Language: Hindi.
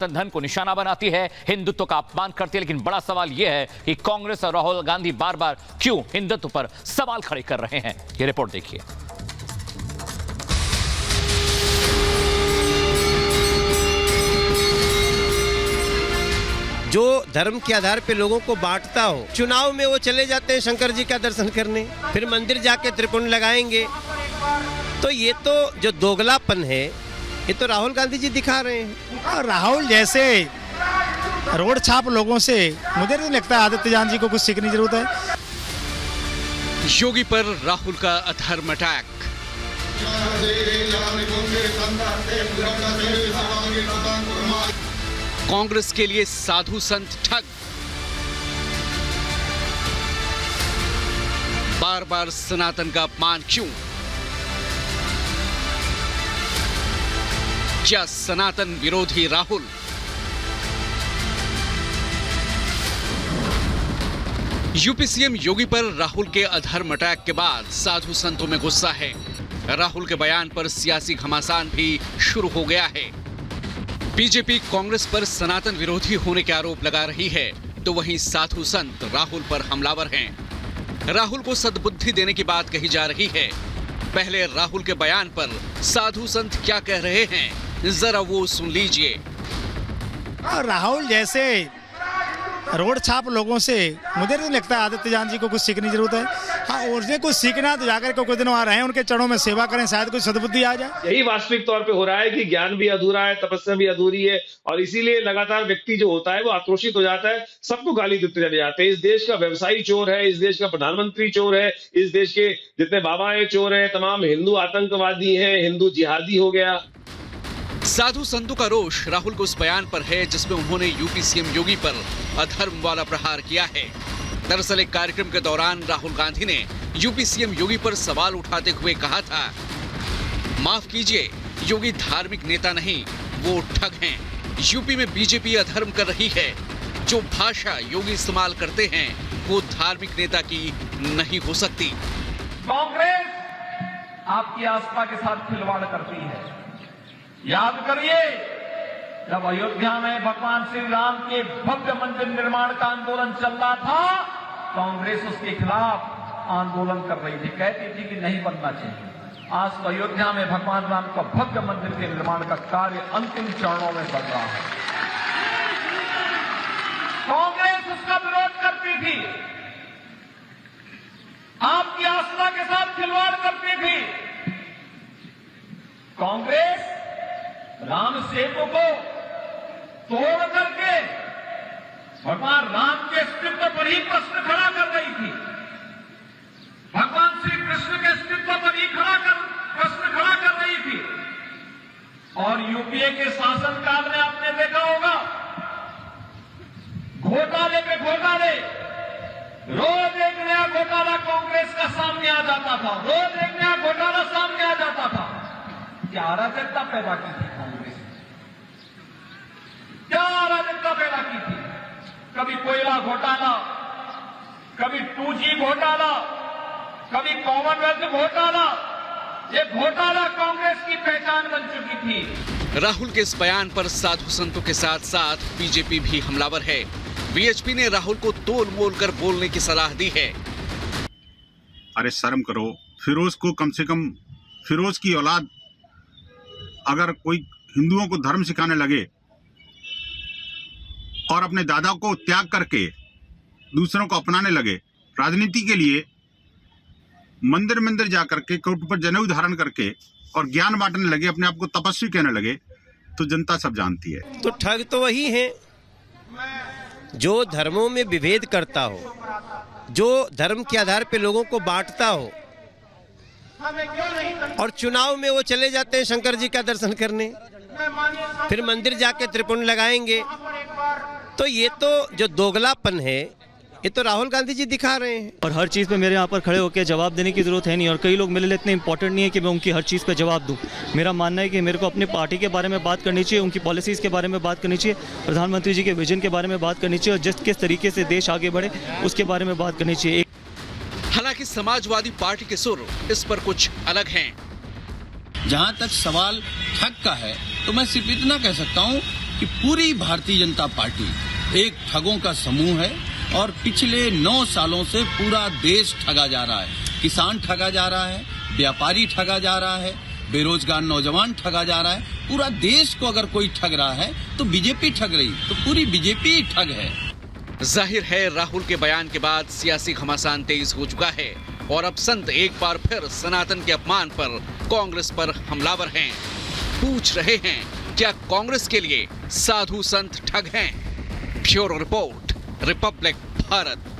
धन को निशाना बनाती है, हिंदुत्व का अपमान करती है। लेकिन बड़ा सवाल यह है कि कांग्रेस और राहुल गांधी बार बार क्यों हिंदुत्व पर सवाल खड़े कर रहे हैं। ये रिपोर्ट देखिए। जो धर्म के आधार पे लोगों को बांटता हो, चुनाव में वो चले जाते हैं शंकर जी का दर्शन करने, फिर मंदिर जाके त्रिपुंड लगाएंगे। तो ये तो जो दोगलापन है, ये तो राहुल गांधी जी दिखा रहे हैं। और राहुल जैसे रोड छाप लोगों से मुझे नहीं लगता आदित्य जान जी को कुछ सीखने की जरूरत है। योगी पर राहुल का अधर्म अटैक। कांग्रेस के लिए साधु संत ठग। बार बार सनातन का अपमान क्यों? क्या सनातन विरोधी राहुल? यूपी सीएम योगी पर राहुल के अधर्म अटैक के बाद साधु संतों में गुस्सा है। राहुल के बयान पर सियासी घमासान भी शुरू हो गया है। बीजेपी कांग्रेस पर सनातन विरोधी होने के आरोप लगा रही है, तो वहीं साधु संत राहुल पर हमलावर हैं। राहुल को सद्बुद्धि देने की बात कही जा रही है। पहले राहुल के बयान पर साधु संत क्या कह रहे हैं, जरा वो सुन लीजिए। और राहुल जैसे रोड छाप लोगों से मुझे नहीं लगता आदित्य जान जी को कुछ सीखने की जरूरत है। हाँ, उन्हें कुछ सीखना तो जाकर के कुछ दिन वहाँ रहे, उनके चरणों में सेवा करें, शायद कुछ सद्बुद्धि आ जाए। यही वास्तविक तौर पे हो रहा है कि ज्ञान भी अधूरा है, तपस्या भी अधूरी है, और इसीलिए लगातार व्यक्ति जो होता है वो आक्रोशित हो जाता है, सबको गाली देते चले जाते हैं। इस देश का व्यवसायी चोर है, इस देश का प्रधानमंत्री चोर है, इस देश के जितने बाबा है चोर है, तमाम हिंदू आतंकवादी है, हिंदू जिहादी हो गया। साधु संतों का रोष राहुल के उस बयान पर है जिसमें उन्होंने यूपी सीएम योगी पर अधर्म वाला प्रहार किया है। दरअसल एक कार्यक्रम के दौरान राहुल गांधी ने यूपी सीएम योगी पर सवाल उठाते हुए कहा था, माफ कीजिए, योगी धार्मिक नेता नहीं, वो ठग हैं। यूपी में बीजेपी अधर्म कर रही है। जो भाषा योगी इस्तेमाल करते हैं वो धार्मिक नेता की नहीं हो सकती। कांग्रेस आपकी आस्था के साथ खिलवाड़ करती है। याद करिए, जब अयोध्या में भगवान श्री राम के भव्य मंदिर निर्माण का आंदोलन चल रहा था, कांग्रेस उसके खिलाफ आंदोलन कर रही थी, कहती थी कि नहीं बनना चाहिए। आज तो अयोध्या में भगवान राम का भव्य मंदिर के निर्माण का कार्य अंतिम चरणों में चल रहा है। कांग्रेस उसका विरोध करती थी, आपकी आस्था के साथ खिलवाड़ करती थी। कांग्रेस राम सेतु को तोड़ करके भगवान राम के अस्तित्व पर ही प्रश्न खड़ा कर रही थी। भगवान श्री कृष्ण के अस्तित्व पर ही प्रश्न खड़ा कर रही थी। और यूपीए के शासनकाल में आपने देखा होगा, घोटाले पे घोटाले, रोज एक नया घोटाला कांग्रेस का सामने आ जाता था, रोज एक नया घोटाला सामने आ जाता था। क्या अराजकता पैदा की थी कांग्रेस ने? क्या अराजकता पैदा की थी? कभी कोयला घोटाला, कभी 2G घोटाला, कभी कॉमनवेल्थ घोटाला। ये घोटाला कांग्रेस की पहचान बन चुकी थी। राहुल के इस बयान पर साधु संतों के साथ साथ बीजेपी भी हमलावर है। बीएचपी ने राहुल को तोल मोल कर बोलने की सलाह दी है। अरे शर्म करो, फिरोज को कम से कम, फिरोज की औलाद अगर कोई हिंदुओं को धर्म सिखाने लगे और अपने दादा को त्याग करके दूसरों को अपनाने लगे, राजनीति के लिए मंदिर मंदिर जा करके कोट पर जनेऊ धारण करके और ज्ञान बांटने लगे, अपने आप को तपस्वी कहने लगे, तो जनता सब जानती है। तो ठग तो वही है जो धर्मों में विभेद करता हो, जो धर्म के आधार पे लोगों को बांटता हो, और चुनाव में वो चले जाते हैं शंकर जी का दर्शन करने, फिर मंदिर जाके त्रिपुंड लगाएंगे। तो ये तो जो दोगलापन है, ये तो राहुल गांधी जी दिखा रहे हैं। और हर चीज़ पे मेरे यहाँ पर खड़े होकर जवाब देने की ज़रूरत है नहीं, और कई लोग मेरे लिए इतने इंपॉर्टेंट नहीं है कि मैं उनकी हर चीज़ पे जवाब दूं। मेरा मानना है कि मेरे को अपनी पार्टी के बारे में बात करनी चाहिए, उनकी पॉलिसीज़ के बारे में बात करनी चाहिए, प्रधानमंत्री जी के विजन के बारे में बात करनी चाहिए, और किस तरीके से देश आगे बढ़े उसके बारे में बात करनी चाहिए। हालांकि समाजवादी पार्टी के सुर इस पर कुछ अलग हैं। जहां तक सवाल ठग का है तो मैं सिर्फ इतना कह सकता हूं कि पूरी भारतीय जनता पार्टी एक ठगों का समूह है और पिछले 9 सालों से पूरा देश ठगा जा रहा है। किसान ठगा जा रहा है, व्यापारी ठगा जा रहा है, बेरोजगार नौजवान ठगा जा रहा है। पूरा देश को अगर कोई ठग रहा है तो बीजेपी ठग रही, तो पूरी बीजेपी ही ठग है। जाहिर है राहुल के बयान के बाद सियासी घमासान तेज हो चुका है और अब संत एक बार फिर सनातन के अपमान पर कांग्रेस पर हमलावर हैं। पूछ रहे हैं क्या कांग्रेस के लिए साधु संत ठग हैं? Bureau report, Republic Bharat.